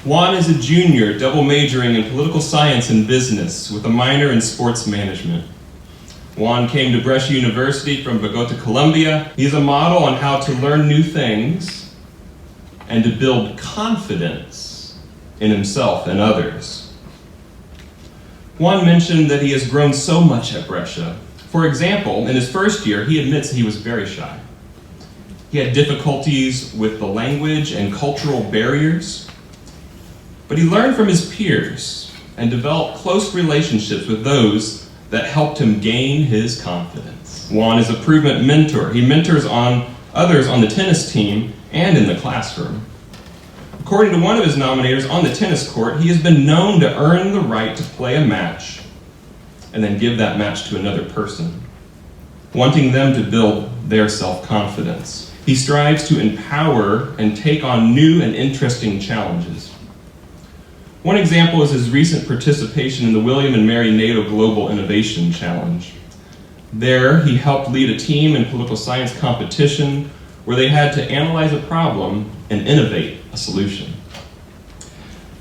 Juan is a junior, double majoring in political science and business with a minor in sports management. Juan came to Brescia University from Bogota, Colombia. He's a model on how to learn new things and to build confidence in himself and others. Juan mentioned that he has grown so much at Brescia. For example, in his first year, he admits he was very shy. He had difficulties with the language and cultural barriers, but he learned from his peers and developed close relationships with those that helped him gain his confidence. Juan is a proven mentor. He mentors on others on the tennis team and in the classroom. According to one of his nominators on the tennis court, he has been known to earn the right to play a match and then give that match to another person, wanting them to build their self-confidence. He strives to empower and take on new and interesting challenges. One example is his recent participation in the William and Mary NATO Global Innovation Challenge. There, he helped lead a team in political science competition where they had to analyze a problem and innovate a solution.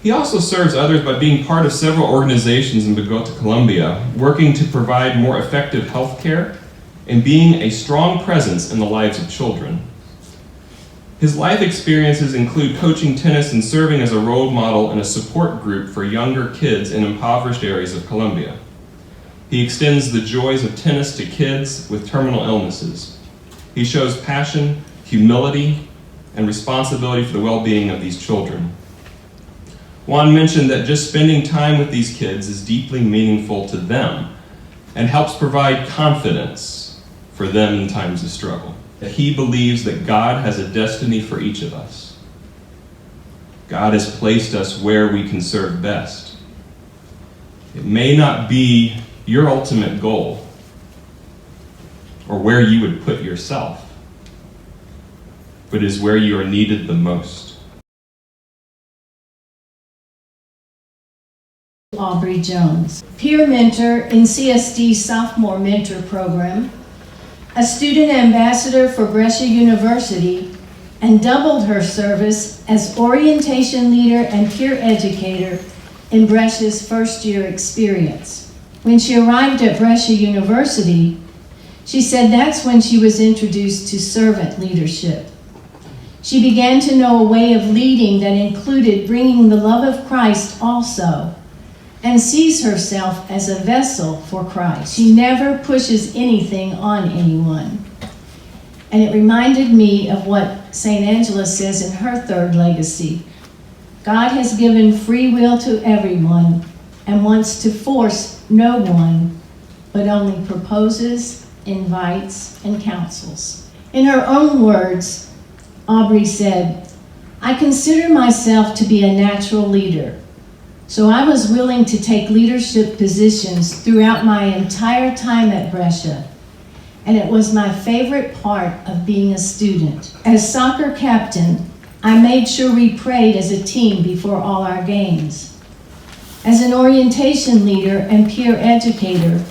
He also serves others by being part of several organizations in Bogota, Colombia, working to provide more effective health care and being a strong presence in the lives of children. His life experiences include coaching tennis and serving as a role model in a support group for younger kids in impoverished areas of Colombia. He extends the joys of tennis to kids with terminal illnesses. He shows passion, humility, and responsibility for the well-being of these children. Juan mentioned that just spending time with these kids is deeply meaningful to them and helps provide confidence for them in times of struggle. He believes that God has a destiny for each of us. God has placed us where we can serve best. It may not be your ultimate goal or where you would put yourself, but is where you are needed the most. Aubrey Jones, peer mentor in CSD Sophomore Mentor Program, a student ambassador for Brescia University, and doubled her service as orientation leader and peer educator in Brescia's first year experience. When she arrived at Brescia University, she said that's when she was introduced to servant leadership. She began to know a way of leading that included bringing the love of Christ also, and sees herself as a vessel for Christ. She never pushes anything on anyone. And it reminded me of what St. Angela says in her third legacy. God has given free will to everyone and wants to force no one, but only proposes, invites, and counsels. In her own words, Aubrey said, "I consider myself to be a natural leader. So I was willing to take leadership positions throughout my entire time at Brescia, and it was my favorite part of being a student. As soccer captain, I made sure we prayed as a team before all our games. As an orientation leader and peer educator,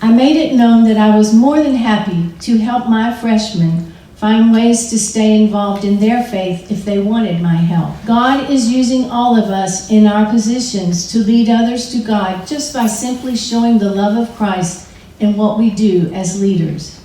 I made it known that I was more than happy to help my freshmen find ways to stay involved in their faith if they wanted my help. God is using all of us in our positions to lead others to God just by simply showing the love of Christ in what we do as leaders.